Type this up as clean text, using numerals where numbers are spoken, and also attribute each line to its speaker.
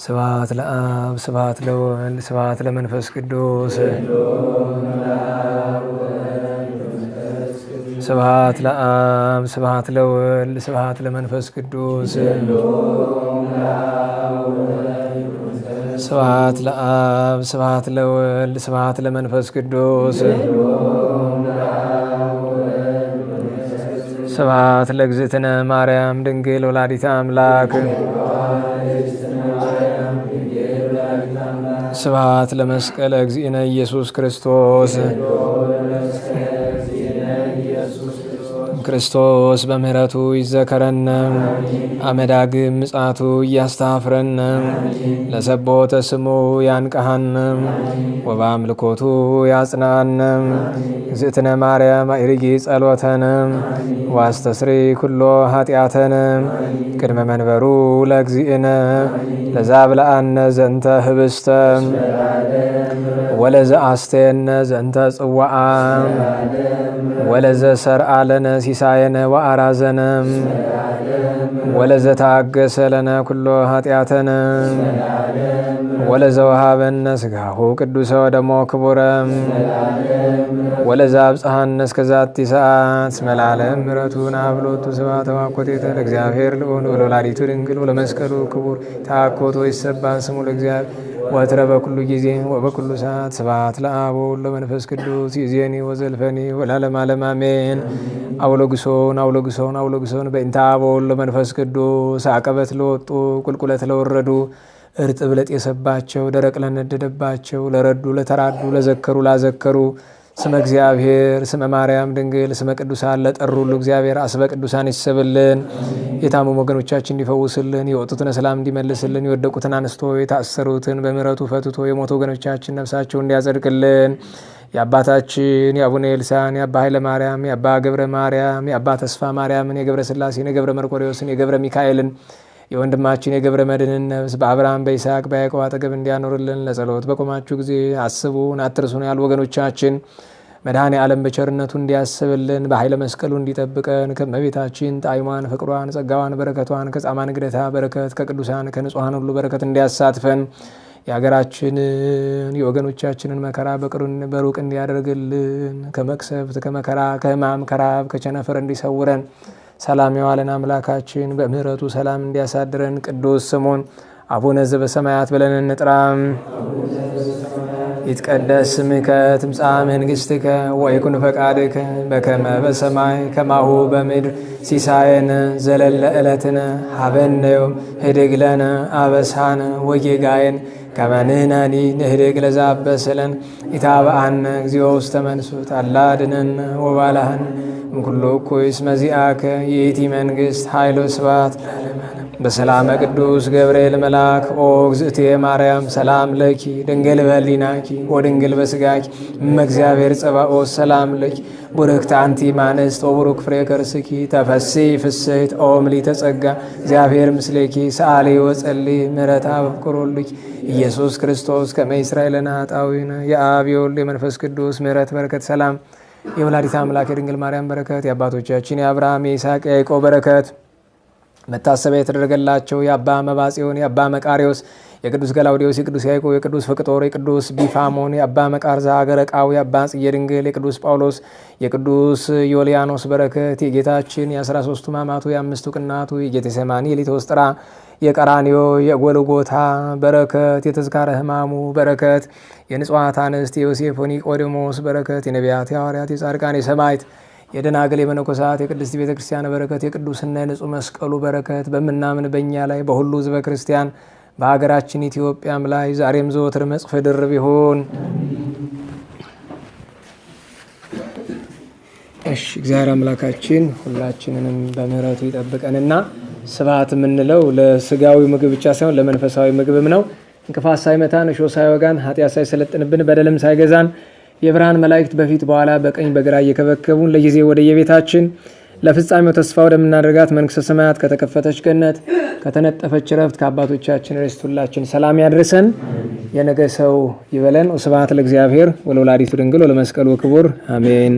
Speaker 1: ስብሐት ለአብ ስብሐት ለወልድ ስብሐት ለመንፈስ ቅዱስ ስብሐት ለአብ ስብሐት ለወልድ ስብሐት ለመንፈስ ቅዱስ ስብሐት ለአብ ስብሐት ለወልድ ስብሐት ለመንፈስ ቅዱስ ስብሐት ለእግዝእትነ ማርያም ድንግል ወላዲተ አምላክ ስብሐት ለመስቀለ እግዚእነ ኢየሱስ ክርስቶስ ክርስቶስ በምህረቱ ይዘከረነ አመዳግም ምጽአቱ እያስተፍረነ ለሰቦተ ስሙ ያንቀሃነ ወበአምልኮቱ ያጽናነ እግዝእትነ ማርያም አዕርጊ ጸሎተነ ዋስተስሪ ኩሎ ኃጢአተነ ቅድመ መንበሩ ለእግዚእነ ለዛብልአነ ዘንተ ህብስተ ወለዘ አስተየነ ዘንተ ጽዋዓ ወለዘ ሰርአ ለነ ሲሳየነ ወአራዘነ ወለዘ ታገሰ ለነ ኩሎ ኃጢአተነ ወለዘ ወሃበነ ስጋሁ ቅዱሰ ወደሞ ክቡረ ወለዘ አብጽሐነ እስከዛቲ ሰዓት መላለም ምሕረቱን አብሎቱ ስብሐተ ወአኮቴተ ለእግዚአብሔር ልዑል ወለወላዲቱ ድንግል ወለመስቀሉ ክቡር ተአኮቶ ይሰባህ ስሙ ለእግዚአብሔር ወትረ በኩሉ ጊዜ ወበኩሉ ሰዓት ስብሐት ለአብ ወወልድ ወመንፈስ ቅዱስ ይእዜኒ ወዘልፈኒ ወለዓለመ ዓለም አሜን። አውሎግሶን አውሎግሶን አውሎግሶን በእንተ አብ ወወልድ ወመንፈስ ቅዱስ አቀበት ለወጡ ቁልቁለት ለወረዱ እርጥብ ለጤሰባቸው ደረቅ ለነደደባቸው ለረዱ ለተራዱ ለዘከሩ ላዘከሩ ስመ እግዚአብሔር ስመ ማርያም ድንግል ስመ ቅዱሳን ለጠሩሉ እግዚአብሔር አስበ ቅዱሳን ይሰብልን። የታመሙ ወገኖቻችን እንዲፈውስልን፣ የወጡትን ሰላም እንዲመልስልን፣ የወደቁትን አንስቶ የታሰሩትን በምሕረቱ ፈትቶ የሞቱ ወገኖቻችን ነፍሳቸውን እንዲያጸድቅልን የአባታችን የአቡነ ኤልሳን የአባ ኃይለ ማርያም የአባ ገብረ ማርያም የአባ ተስፋ ማርያምን የገብረ ሥላሴን የገብረ መርቆሬዎስን የገብረ ሚካኤልን የወንድማችን የገብረ መድኅንን ነፍስ በአብርሃም በይስሐቅ በያዕቆብ አጠገብ እንዲያኖርልን ለጸሎት በቆማችሁ ጊዜ አስቡን አትርሱን ያሉ ወገኖቻችን መድኃኔ ዓለም በቸርነቱ እንዲያስብልን በኃይለ መስቀሉ እንዲጠብቀን ከእመቤታችን ጣዕሟን ፍቅሯን ጸጋዋን በረከቷን ከጻማ ንግደታ በረከት ከቅዱሳን ከንጹሐን ሁሉ በረከት እንዲያሳትፈን የሀገራችንን የወገኖቻችንን መከራ በሩቅ እንዲያደርግልን ከመቅሰፍት ከመከራ ከሕማም ከረሃብ ከቸነፈር እንዲሰውረን ሰላም የዋለን አምላካችን በምህረቱ ሰላም እንዲያሳድረን ቅዱስ ስሙን አቡነ ዘበሰማያት ብለን እንጥራም። ይትቀደስ ስምከ ትምጻእ መንግሥትከ ወይኩን ፈቃድከ በከመ በሰማይ ከማሁ በምድር ሲሳየነ ዘለለ ዕለትነ ሀበነ ዮም ህድግ ለነ አበሳነ ወጌጋየን ከመ ንሕነኒ ንህድግ ለዘአበሰለን ኢታብአነ እግዚኦ ውስተ መንሱት አላ አድኅነነ ወባልሐነ እምኩሉ እኩይ እስመ ዚአከ ይእቲ መንግሥት ኃይል ወስብሐት በሰላመ ቅዱስ ገብርኤል መልአክ ኦ እግዝእትየ ማርያም ሰላም ለኪ ድንግል በህሊናኪ ወድንግል በስጋኪ እመ እግዚአብሔር ጸባኦት ሰላም ለኪ ቡርክት አንቲ እምአንስት ወቡሩክ ፍሬ ከርስኪ ተፈሥሒ ፍሥሕት ኦ ምልዕተ ጸጋ እግዚአብሔር ምስሌኪ ሰአሊ ወጸልዪ ምሕረተ አበኩሮልኪ ኢየሱስ ክርስቶስ ከመ ይሥረይ ለነ ኃጣውኢነ የአብ የወልድ የመንፈስ ቅዱስ ምሕረት በረከት ሰላም የወላዲተ አምላክ የድንግል ማርያም በረከት የአባቶቻችን የአብርሃም የይስሐቅ የያዕቆብ በረከት መታሰቢያ የተደረገላቸው የአባ መባጽዮን የአባ መቃርዮስ የቅዱስ ገላውዴዎስ የቅዱስ ያዕቆብ የቅዱስ ፍቅጦር የቅዱስ ቢፋሞን የአባ መቃርዛ አገረቃው የአባ ጽጌ ድንግል የቅዱስ ጳውሎስ የቅዱስ ዮልያኖስ በረከት የጌታችን የ13ቱ ሕማማቱ የአምስቱ ቅናቱ የጌቴሴማኒ የሊቶስጥራ የቀራንዮ የጎልጎታ በረከት የተዝካረ ሕማሙ በረከት የንጹሐት አንስት የዮሴፍ ወኒቆዲሞስ በረከት የነቢያት የሐዋርያት የጻድቃን የሰማዕታት የደናግል የመነኮሳት የቅድስት ቤተ ክርስቲያን በረከት የቅዱስና የንጹሕ መስቀሉ በረከት በምናምን በእኛ ላይ በሁሉ ሕዝበ ክርስቲያን በሀገራችን ኢትዮጵያም ላይ ዛሬም ዘወትር መጽፍ ድርብ ይሁን። እሺ እግዚአብሔር አምላካችን ሁላችንንም በምህረቱ ይጠብቀንና ስብሐት የምንለው ለስጋዊ ምግብ ብቻ ሳይሆን ለመንፈሳዊ ምግብም ነው። እንቅፋት ሳይመታን እሾህ ሳይወጋን ኃጢአት ሳይሰለጥንብን በደልም ሳይገዛን የብርሃን መላእክት በፊት በኋላ በቀኝ በግራ እየከበከቡን ለጊዜ ወደ የቤታችን ለፍጻሜው ተስፋ ወደምናደርጋት መንግሥተ ሰማያት ከተከፈተች ገነት ከተነጠፈች ረፍት ከአባቶቻችን ርስት ሁላችን ሰላም ያድርሰን። የነገ ሰው ይበለን። ወስብሐት ለእግዚአብሔር ወለወላዲቱ ድንግል ወለመስቀሉ ክቡር አሜን።